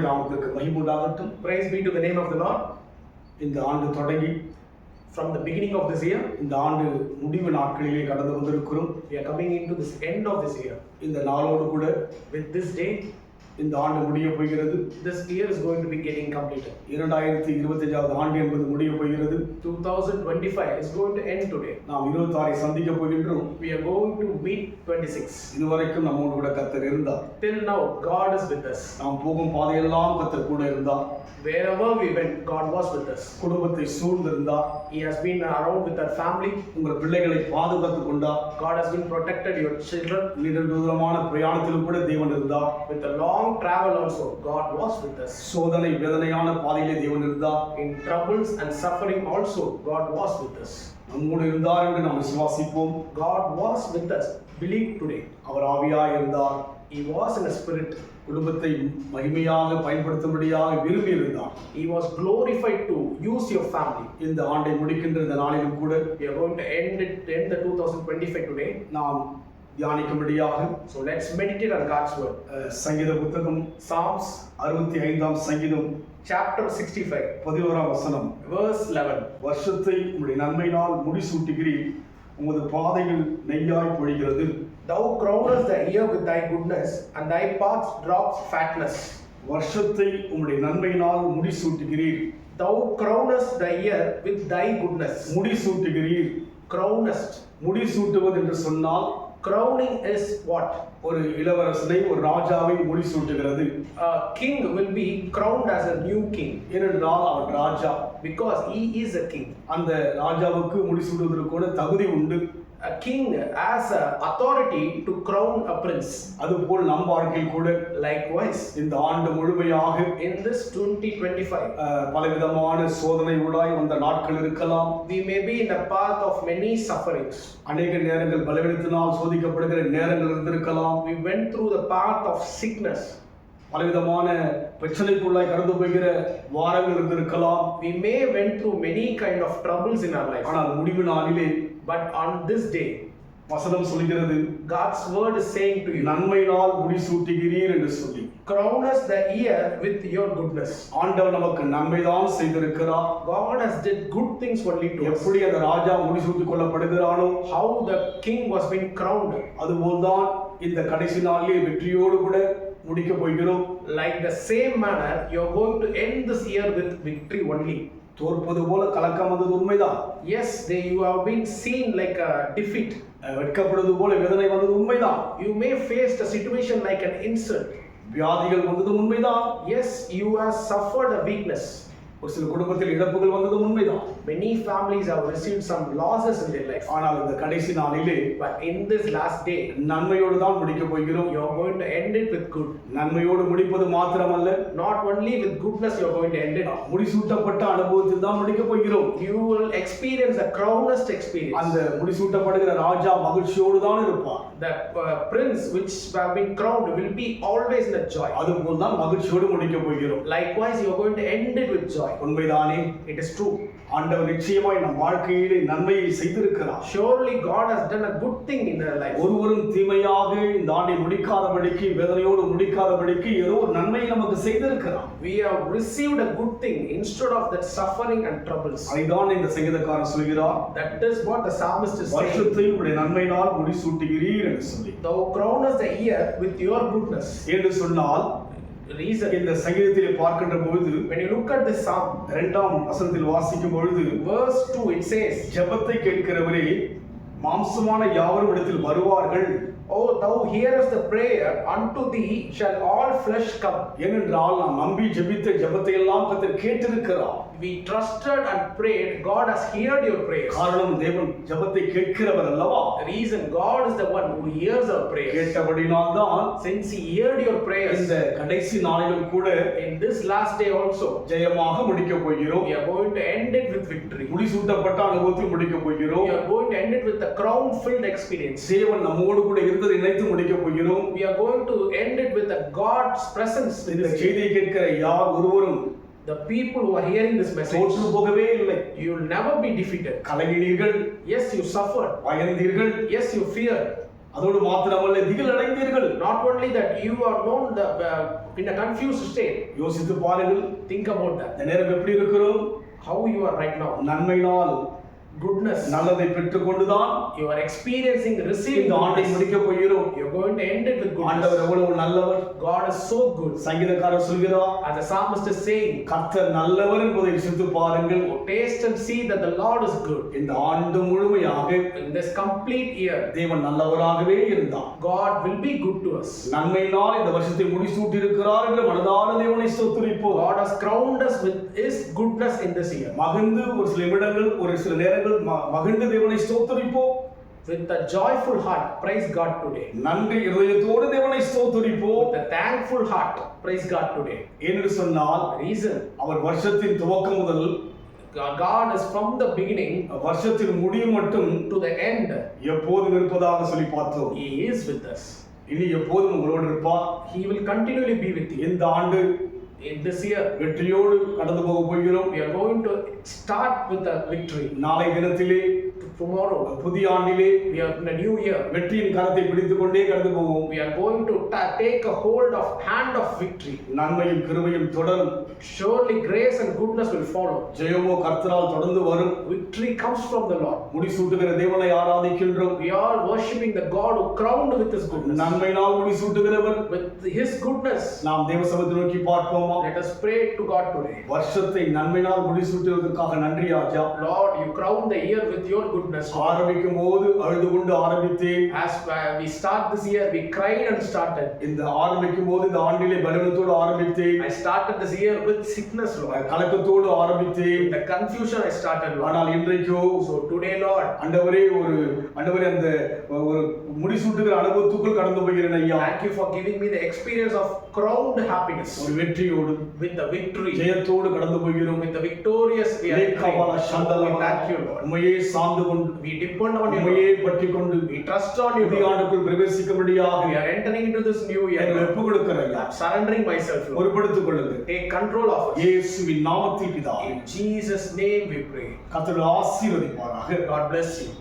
நாமத்திற்கு மகிமை உண்டாகட்டும். Praise be to the name of the Lord. இந்த ஆண்டு தொடங்கி From the beginning of this year, இந்த ஆண்டு முடிவு நாட்களிலே கடந்து வந்திருக்கிறோம். we are coming into this end of this year. இந்த நாளோடு கூட With this day, இந்த ஆண்டு முடிய போகிறது. this year is going to be getting completed. 2025வது ஆண்டு என்பது முடிய போகிறது. 2025 is going to end today. நாம் 26ஐ சந்திக்க போகின்றோம். We are going to meet 26. இதுவரைக்கும் நம்மோடு கூட கர்த்தர் இருந்தார். Till now, God is with us. நாம் போகும் பாதையெல்லாம் கர்த்தர் கூட இருந்தார். Wherever we went, God was with us. குடும்பத்தை சூழ்ந்திருந்தார். He has been around with our family. உங்கள் பிள்ளைகளை பாதுகாத்துக் கொண்டார். God has been protected your children. நீண்ட தூரமான பிரயாணத்திலும் கூட தேவன் இருந்தார். With a long travel also, God was with us. சோதனை வேதனையான பாதையிலே தேவன் இருந்தார். In troubles and suffering also, God was with us. நம்மோடு இருந்தார் என்று நாம் விசுவாசிப்போம். God was with us. Believe today. அவர் ஆவியாய் இருந்தார். He was in a spirit. குடும்பத்தை மகிமையாக பயன்படுத்தும்படியாக விரும்பி இருந்தார். He was glorified to use your family. இந்த ஆண்டை முடிக்கின்ற இந்த நாளிலும் கூட We are going to end the 2025 today. நாம் தியானிக்கும்படியாக So let's meditate on God's word. சங்கீத புத்தகம் Psalms 65ஆம் சங்கீதம் chapter 65, 11ஆம் வசனம். verse 11. வருஷத்தை உம்முடைய நன்மையினால் முடிசூட்டுகிறீர், உமது பாதையில் நெய்யாய் பொழிகிறது. Thou crownest the year with thy goodness, and thy paths drops fatness. வருஷத்தை உம்முடைய நன்மையினால் முடிசூட்டுகிறீர். Thou crownest the year with thy goodness. முடிசூட்டுகிறீர். Crownest. முடிசூட்டுவது என்று சொன்னால் Crowning is what? ஒரு இளவரசனை, ஒரு ராஜாவை முடிசூட்டுகிறது. A king will be crowned as a new king. ஏனென்றால் அவர் ராஜா. Because he is a king. அந்த ராஜாவுக்கு முடிசூட்டுவதற்கான தகுதி உண்டு. A king has a authority to crown a prince. அதுபோல் நம் வாழ்க்கையில் கூட Likewise, இந்த ஆண்டு முழுமையாக in this 2025, பலவிதமான சோதனை ஊடாய் வந்த நாட்கள் இருக்கலாம். we may be in a path of many sufferings. அநேக நேரங்கள் பலவீனத்தினால் சோதிக்கப்படுகிற நேரங்கள் இருந்திருக்கலாம். We went through the path of sickness. பலவிதமான பிரச்சனைக்குள்ளாய் கடந்து போகிற வாரங்கள் இருந்திருக்கலாம். We may went through many kind of troubles in our life. ஆனால் முடிவு நாளிலே But on this day, வசனம் சொல்கிறது, God's word is saying to you, நன்மையினால் முடிசூட்டுகிறீர் என்று சொல்லி, crown us the year with your goodness. ஆண்டவர் நமக்கு நன்மைதான் செய்திருக்கிறார். God has did good things only to us. எப்படி அந்த ராஜா முடிசூட்டிக் கொள்ளப்படுகிறானோ, How the king was being crowned, அதுபோல்தான் இந்த கடைசி நாளிலே வெற்றியோடு கூட முடிக்க போகிறோம். like the same manner you are going to end this year with victory only. தோற்பது போல கலக்கம் வந்தது உண்மைதான். Yes, you have been seen like a defeat. வெட்கப்படுவது போல வேதனை வந்தது உண்மைதான். You may face a situation like an insult. வியாதிகள் வந்தது உண்மைதான். Yes, you have suffered a weakness. ஒரு சில குடும்பத்தில் இழப்புகள் வந்தது உண்மைதான். Many families have received some losses in their life. ஆனால் இந்த கடைசி நாளிலே But in this last day, நன்மையோடு தான் முடிக்க போகிறோம். you are going to end it with good. நன்மையோடு முடிப்பது மாத்திரமல்ல, Not only with goodness you are going to end it. முடிசூட்டப்பட்ட அனுபவத்தில் தான் முடிக்க போகிறோம். You will experience the crownest experience. அந்த முடிசூட்டப்படுகிற ராஜா மகிழ்ச்சியோடு தான் இருப்பார். The prince which have been crowned will be always in a joy. அதுபோல் தான் மகிழ்ச்சியோடு முடிக்க போகிறோம். Likewise, you are going to end it with joy. உண்மைதானே? It is true. ஆண்டவர் நிச்சயமாய் நம் வாழ்க்கையிலே நன்மையை செய்திருக்கிறார். Surely God has done a good thing in our life. ஒருவரும் தீமையாக இந்த ஆண்டை முடிக்காதபடிக்கு, வேதனையோடு முடிக்காதபடிக்கு ஏதோ ஒரு நன்மையை நமக்கு செய்திருக்கிறார். We have received a good thing instead of that suffering and troubles. அதுதான் இந்த சங்கீதக்காரன் சொல்கிறார், That is what the psalmist is saying. வருஷத்தை உடைய நன்மையினால் முடிசூட்டுகிறீர் என்று சொல்லி. Thou crownest the year with your goodness. என்று சொன்னால் Reason. இந்த சங்கீதத்திலே பார்க்கின்ற பொழுது, When you look at this psalm, 2ஆம் வசனத்தில் வாசிக்கும் பொழுது, verse 2, it says, ஜெபத்தை கேட்கிறவரே, மாம்சமான யாவரும் இடத்தில் வருவார்கள். Oh, thou hearest the prayer, unto thee shall all flesh come. ஏனென்றால் நாம் நம்பி ஜெபித்த ஜெபத்தை எல்லாம் கர்த்தர் கேட்டிருக்கிறார். We trusted and prayed, God has heard your prayers. காரணம் தேவன் ஜெபத்தை கேட்கிறவர் அல்லவா? The reason, God is the one who hears our prayers. கேட்டபடினால் தான் Since he heard your prayers, இந்த கடைசி நாளிலும் கூட in this last day also, ஜெயமாக முடிக்க போகிறோம். we are going to end it with victory. முடிசூட்டப்பட்ட அனுபவத்தில் முடிக்க போகிறோம். We are going to end it with a crown-filled experience. தேவன் நம்மோடு கூட இருந்ததை நினைத்து முடிக்க போகிறோம். We are going to end it with a God's presence. இந்த செய்தியை கேட்கிற யார் ஒருவரும் The people who are hearing this message, தோற்று போகவே இல்லை. you will never be defeated. கலங்கினீர்கள், Yes, you suffered. பயந்தீர்கள், Yes, you feared. அதோடு மாத்திரமல்ல திகில் அடைந்தீர்கள். Not only that, you are known in a confused state. யோசித்து பாருங்கள், Think about that. இந்த நேரம் எப்படி இருக்கிறோம்? How you are right now. நன்மையினால் Goodness. நல்லதை பெற்றுக்கொண்டுதான் You are experiencing, receiving. இந்த ஆண்டை goodness. முடிக்க போகிறோம். You are going to end it with ஆண்டவர் goodness. எவ்வளவு நல்லவர். God is so good. சங்கீதக்காரர் சொல்கிறார், As the psalmist is saying, கர்த்தர் நல்லவர் என்பதை ருசித்து பாருங்கள். taste and see that the Lord is good. இந்த ஆண்டு முழுமையாக In this complete year, தேவன் நல்லவராகவே இருந்தார். God will be good to us. நன்மையினால் இந்த வருஷத்தை முடிசூட்டி இருக்கிறார் என்று மனதார தேவனை ஸ்தோத்திரிப்போம். God has crowned us with His goodness in this year. மகிழ்ந்து ஒரு சில நிமிடங்கள், ஒரு சில நேரங்கள் மகிழ்ந்து தேவனை ஸ்தோத்திரிப்போம். With a joyful heart, praise God today. நன்றி இதயத்தோடு தேவனை ஸ்தோத்திரிப்போம். With a thankful heart, praise God today. என்று சொன்னால் Reason, அவர் வருஷத்தின் துவக்கம் முதல் God is from the beginning வருஷத்தின் முடிவு மட்டும் to the end. எப்போதும் இருப்பதாக சொல்லி பார்த்தோம். He is with us. இனி எப்போதும் உங்களோடு இருப்பார். He will continually be with you. இந்த ஆண்டு In this year, வெற்றியோடு கடந்து போக போகிறோம். we are going to start with a victory. நாளை தினத்திலே Tomorrow, புதிய ஆண்டிலே we are in a new year. வெற்றியின் கரத்தை பிடித்துக் கொண்டே கடந்து போவோம். We are going to take a hold of hand of victory. நன்மையும் கிருபையும் தொடரும். Surely grace and goodness will follow. ஜெயமோ கர்த்தரால் தொடர்ந்து வரும். Victory comes from the Lord. முடிசூட்டுகிற தேவனை ஆராதிக்கின்றோம். We are worshiping the God who crowned with His goodness. நன்மையினால் முடிசூட்டுகிறவர். With His goodness, நாம் தேவ சமூகத்தை நோக்கி பார்ப்போமா? let us pray to God today. வருஷத்தை நன்மையினால் முடிசூட்டுவதற்காக நன்றி ராஜா. Lord, you crown the year with your goodness. ஆரம்பிக்கும் போது அழுது கொண்டு ஆரம்பித்தேன். As we start this year, we cried and started. இந்த ஆரம்பிக்கும் போது இந்த ஆண்டிலே பலவீனத்தோடு ஆரம்பித்தேன். I started this year with sickness, Lord. கலக்கத்தோடு ஆரம்பித்தேன். The confusion I started, Lord. ஆனால் இன்றைக்கோ So today, Lord, ஆண்டவரே அந்த ஒரு முடிசூட்டுகிற அனுபவத்துக்குள் கடந்து போகிறேன் ஐயா. thank you for giving me the experience of crowned happiness. ஒரு வெற்றியோடு With the victory, ஜெயத்தோடு கடந்து போகிறோம். with the victorious we are ஏகபால entering. சந்தல We thank you, Lord. உம்மையே சார்ந்து கொண்டு We depend on you, உம்மையே Lord. பற்றி கொண்டு We trust on you, புதிய Lord. ஆண்டுக்குள் பிரவேசிக்கும்படியாக We are entering into this new year, எங்களை Lord. ஒப்புக் கொடுக்கிற ஐயா. Surrendering myself, Lord. பொறுப்படுத்திக் கொள்ளுங்கள். Take control of us. இயேசுவின் நாமத்தில் பிதாவே. In Jesus' name we pray. கர்த்தர் ஆசீர்வதிப்பாராக. God bless you.